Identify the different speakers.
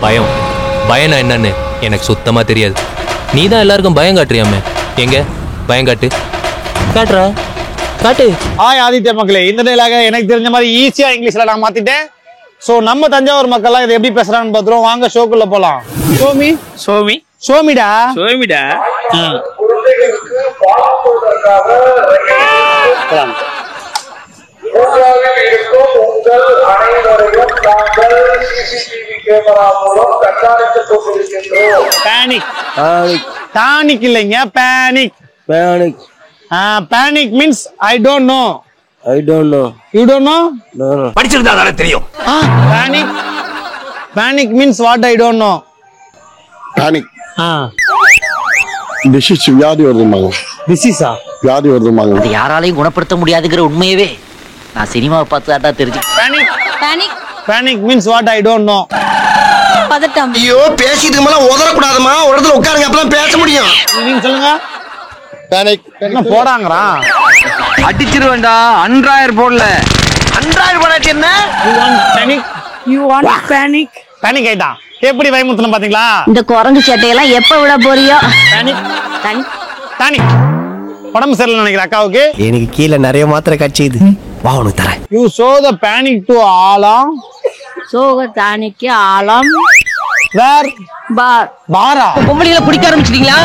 Speaker 1: பயம் பயம்னா என்னன்னு எனக்கு சுத்தமா தெரியாது. நீ தான் எல்லாருக்கும் பயம் காட்டுறியாமே, எங்க பயம் காட்டு, காட்டுறா காட்டு.
Speaker 2: ஹாய் ஆதித்ய மக்களே, இந்த நிலையாக எனக்கு தெரிஞ்ச மாதிரி ஈஸியா இங்கிலீஷ்ல நான் மாத்திட்டேன். சோ நம்ம தஞ்சாவூர் மக்கள்லாம் இதை எப்படி பேசுறான்னு பாத்துருவோம். வாங்க ஷோக்குள்ள போலாம். சோமி
Speaker 3: சோமி
Speaker 2: சோமிடா
Speaker 3: சோமிடா
Speaker 4: உங்கள் அனைவரையும் நாங்கள் சிசிடிவி கேமரா மூலம் கண்காணித்துக் கொண்டிருக்கின்றோம்.
Speaker 2: பேனிக் டானிக் இல்லைங்க, panic.
Speaker 5: Panic.
Speaker 2: Panic means I don't know.
Speaker 5: I don't know.
Speaker 2: You don't know?
Speaker 5: No, no.
Speaker 3: படிச்சிருந்தா தானே தெரியும்.
Speaker 2: Panic panic means what I don't know.
Speaker 6: Panic disease வியாதி வருதுமாங்க.
Speaker 2: டிசீஸா?
Speaker 6: வியாதி வருதுமாங்க.
Speaker 7: இது யாராலையும் குணப்படுத்த முடியாதுங்கிற உண்மையவே நான் சினிமாவை பார்த்து தாட்டா தெரிஞ்சு.
Speaker 2: Panic
Speaker 8: panic
Speaker 2: panic means what I don't know.
Speaker 8: பதட்டம்.
Speaker 5: ஐயோ பேசிட்டு மேல உதறக்கூடாதுமா, ஒரு இடத்துல உட்காருங்க, அப்பதான் பேச முடியும்.
Speaker 2: நீங்க சொல்லுங்க.
Speaker 6: பேனிக்
Speaker 2: என்ன போடாங்கறான்?
Speaker 3: அடிச்சிருவேன்டா. அன்றாயர் போடல.
Speaker 5: அன்றாயிரம் போடாட்டி என்ன?
Speaker 2: You want panic?
Speaker 8: You want panic?
Speaker 2: Panic ஆயிட்டா. எப்படி பயமுறுத்தணும் பாத்தீங்களா?
Speaker 8: இந்த குரங்கு சட்டையெல்லாம் எப்ப விட போறியோ?
Speaker 2: Panic
Speaker 8: panic
Speaker 2: panic. உடம்பு சரியில்லை நினைக்கிற அக்காவுக்கு.
Speaker 5: எனக்கு கீழே நிறைய மாத்திரை கட்சிது, வா உனக்கு தரேன்.
Speaker 2: You show the panic to alarm.
Speaker 8: சோக தானிக்கு ஆலம்
Speaker 2: வேர்
Speaker 8: பார்.
Speaker 2: பாரா.
Speaker 7: பொம்பளைகளை பிடிக்க ஆரம்பிச்சிட்டீங்களா?